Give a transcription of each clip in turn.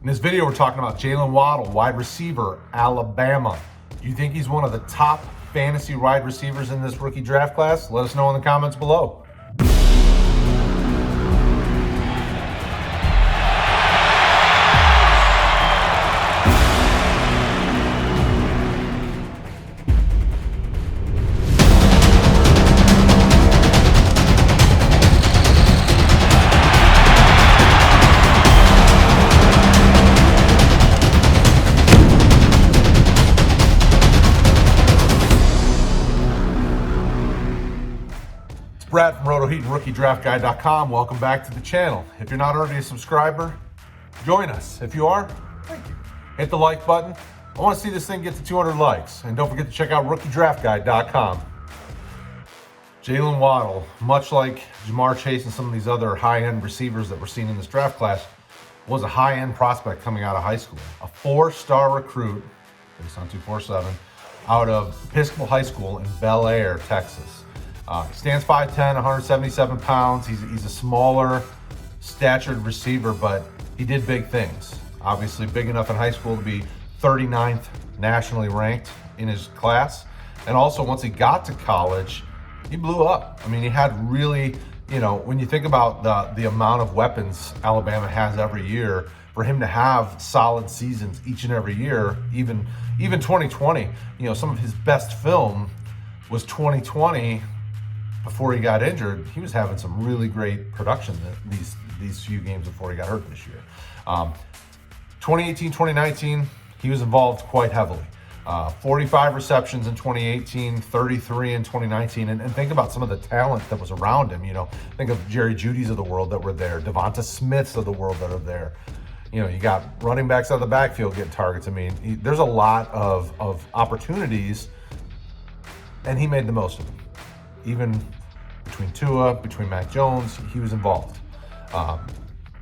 In this video, we're talking about Jaylen Waddle, wide receiver, Alabama. Do you think he's one of the top fantasy wide receivers in this rookie draft class? Let us know in the comments below. Brad from RotoHeat and RookieDraftGuide.com. Welcome back to the channel. If you're not already a subscriber, join us. If you are, thank you. Hit the like button. I want to see this thing get to 200 likes. And don't forget to check out RookieDraftGuide.com. Jaylen Waddle, much like Jamar Chase and some of these other high-end receivers that we're seeing in this draft class, was a high-end prospect coming out of high school. A 4-star recruit, based on 247, out of Episcopal High School in Bellaire, Texas. He stands 5'10", 177 pounds. He's a smaller statured receiver, but he did big things. Obviously big enough in high school to be 39th nationally ranked in his class. And also once he got to college, he blew up. I mean, he had really, when you think about the amount of weapons Alabama has every year, for him to have solid seasons each and every year, even 2020, some of his best film was 2020. Before he got injured, he was having some really great production these few games before he got hurt this year. 2018, 2019, he was involved quite heavily. 45 receptions in 2018, 33 in 2019. And think about some of the talent that was around him. Think of Jerry Jeudy's of the world that were there, Devonta Smith's of the world that are there. You got running backs out of the backfield getting targets. I mean, there's a lot of opportunities, and he made the most of them. Even between Tua, between Mac Jones, he was involved.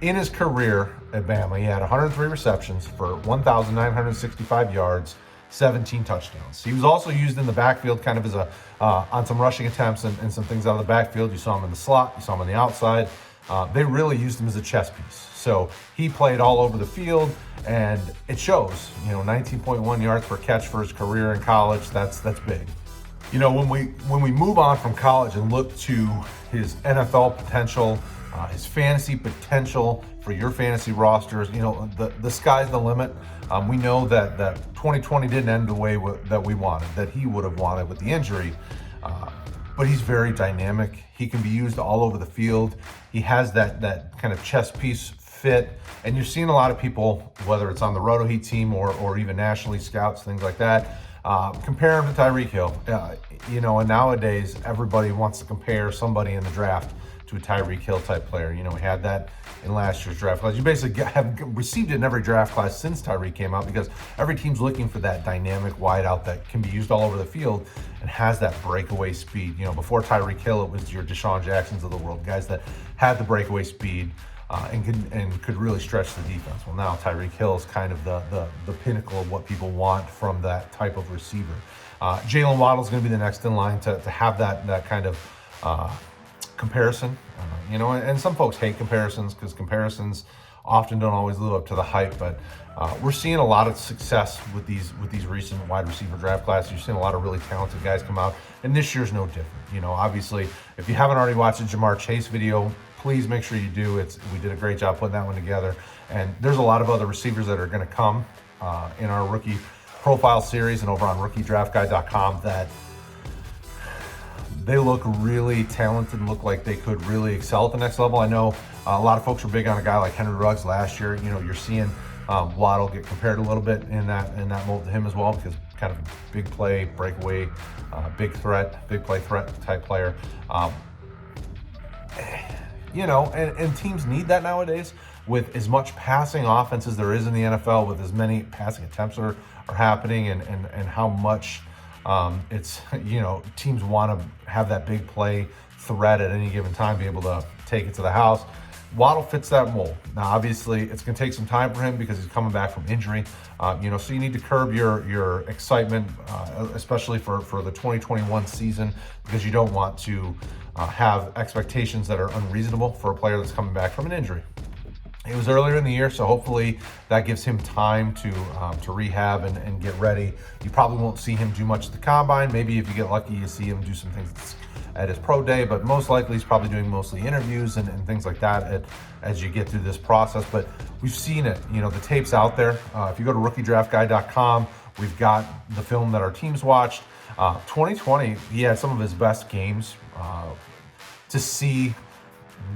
In his career at Bama, he had 103 receptions for 1,965 yards, 17 touchdowns. He was also used in the backfield kind of as on some rushing attempts and some things out of the backfield. You saw him in the slot, you saw him on the outside. They really used him as a chess piece. So he played all over the field, and it shows. 19.1 yards per catch for his career in college. That's big. When we move on from college and look to his NFL potential, his fantasy potential for your fantasy rosters, the sky's the limit. We know that 2020 didn't end the way that we wanted, that he would have wanted with the injury. But he's very dynamic. He can be used all over the field. He has that kind of chess piece fit. And you're seeing a lot of people, whether it's on the RotoHeat team or even nationally scouts, things like that, compare him to Tyreek Hill. And nowadays everybody wants to compare somebody in the draft to a Tyreek Hill type player. We had that in last year's draft class. You basically have received it in every draft class since Tyreek came out, because every team's looking for that dynamic wideout that can be used all over the field and has that breakaway speed. Before Tyreek Hill, it was your Deshaun Jacksons of the world, guys that had the breakaway speed and could really stretch the defense. Well, now Tyreek Hill is kind of the pinnacle of what people want from that type of receiver. Jaylen Waddle is going to be the next in line to have that kind of comparison. And some folks hate comparisons because comparisons often don't always live up to the hype. But we're seeing a lot of success with these recent wide receiver draft classes. You're seeing a lot of really talented guys come out, and this year's no different. Obviously, if you haven't already watched the Jamar Chase video, please make sure you do. We did a great job putting that one together. And there's a lot of other receivers that are going to come in our rookie profile series and over on RookieDraftGuide.com that they look really talented and look like they could really excel at the next level. I know a lot of folks were big on a guy like Henry Ruggs last year. You're seeing Waddle get compared a little bit in that mold to him as well, because kind of big play, breakaway, big play threat type player. And teams need that nowadays with as much passing offense as there is in the NFL, with as many passing attempts are happening and how much it's, teams want to have that big play threat at any given time, be able to take it to the house. Waddle fits that mold. Now, obviously, it's going to take some time for him because he's coming back from injury. So you need to curb your excitement, especially for the 2021 season, because you don't want to have expectations that are unreasonable for a player that's coming back from an injury. It was earlier in the year, so hopefully that gives him time to rehab and get ready. You probably won't see him do much at the combine. Maybe if you get lucky, you see him do some things at his pro day, but most likely he's probably doing mostly interviews and things like that as you get through this process. But we've seen it, the tape's out there. If you go to rookiedraftguy.com, we've got the film that our teams watched. 2020, he had some of his best games. To see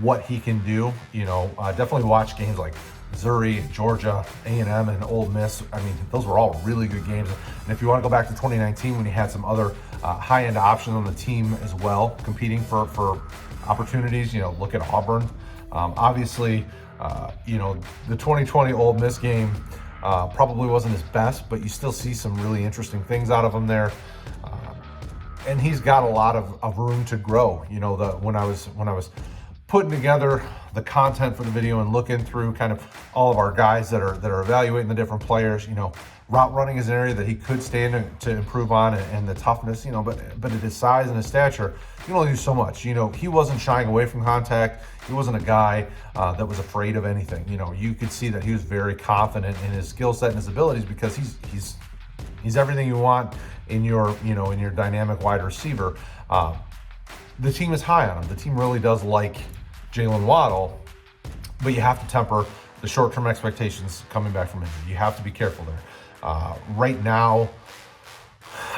what he can do, definitely watch games like Missouri, Georgia, A&M, and Ole Miss. I mean, those were all really good games. And if you want to go back to 2019, when he had some other high-end options on the team as well, competing for opportunities, look at Auburn. Obviously, the 2020 Ole Miss game probably wasn't his best, but you still see some really interesting things out of him there. And he's got a lot of room to grow. When I was putting together the content for the video and looking through kind of all of our guys that are evaluating the different players, route running is an area that he could stand to improve on, and the toughness, but at his size and his stature, you can only do so much. He wasn't shying away from contact. He wasn't a guy that was afraid of anything. You could see that he was very confident in his skill set and his abilities, because he's everything you want in your dynamic wide receiver. The team is high on him. The team really does like Jaylen Waddle, but you have to temper the short-term expectations coming back from injury. You have to be careful there. Right now,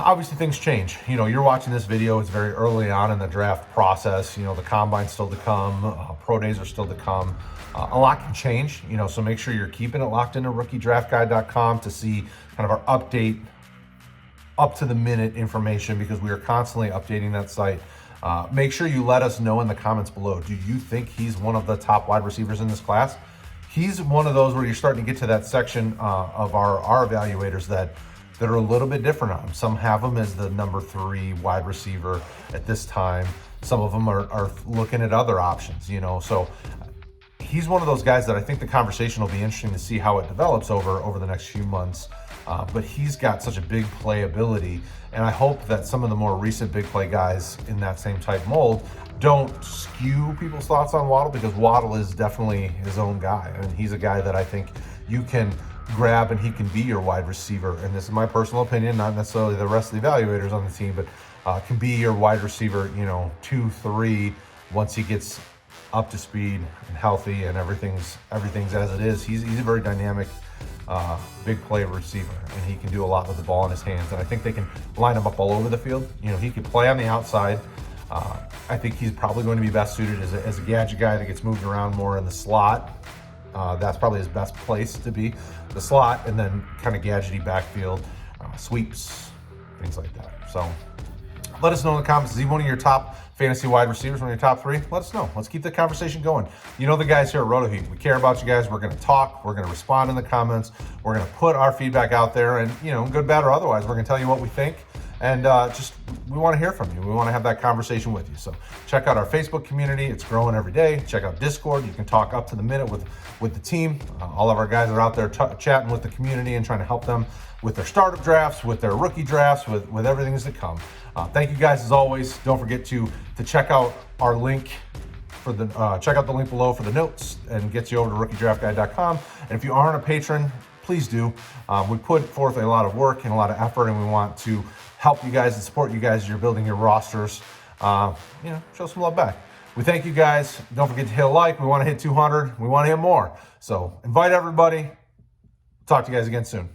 obviously things change. You're watching this video, it's very early on in the draft process. The combine's still to come, pro days are still to come. A lot can change, so make sure you're keeping it locked into rookiedraftguy.com to see kind of our update, up to the minute information, because we are constantly updating that site. Make sure you let us know in the comments below. Do you think he's one of the top wide receivers in this class? He's one of those where you're starting to get to that section of our evaluators that are a little bit different on him. Some have him as the number 3 wide receiver at this time. Some of them are looking at other options, So he's one of those guys that I think the conversation will be interesting to see how it develops over the next few months. But he's got such a big play ability, and I hope that some of the more recent big play guys in that same type mold don't skew people's thoughts on Waddle, because Waddle is definitely his own guy, and he's a guy that I think you can grab and he can be your wide receiver. And this is my personal opinion, not necessarily the rest of the evaluators on the team, but can be your wide receiver, 2, 3, once he gets up to speed and healthy and everything's as it is. He's a very dynamic, big play receiver, and he can do a lot with the ball in his hands. And I think they can line him up all over the field. He could play on the outside. I think he's probably going to be best suited as a gadget guy that gets moved around more in the slot. That's probably his best place to be, the slot, and then kind of gadgety backfield, sweeps, things like that. So let us know in the comments, is he one of your top fantasy wide receivers, one of your top 3? Let us know. Let's keep the conversation going. The guys here at RotoHeat, we care about you guys. We're going to talk. We're going to respond in the comments. We're going to put our feedback out there, and, good, bad, or otherwise, we're going to tell you what we think. And we want to hear from you. We want to have that conversation with you. So check out our Facebook community. It's growing every day. Check out Discord. You can talk up to the minute with the team. All of our guys are out there chatting with the community and trying to help them with their startup drafts, with their rookie drafts, with everything that's to come. Thank you guys as always. Don't forget to check out our link for the check out the link below for the notes, and gets you over to rookiedraftguy.com. And if you aren't a patron, please do. We put forth a lot of work and a lot of effort, and we want to help you guys and support you guys as you're building your rosters. Show some love back. We thank you guys. Don't forget to hit a like. We want to hit 200. We want to hit more. So invite everybody. Talk to you guys again soon.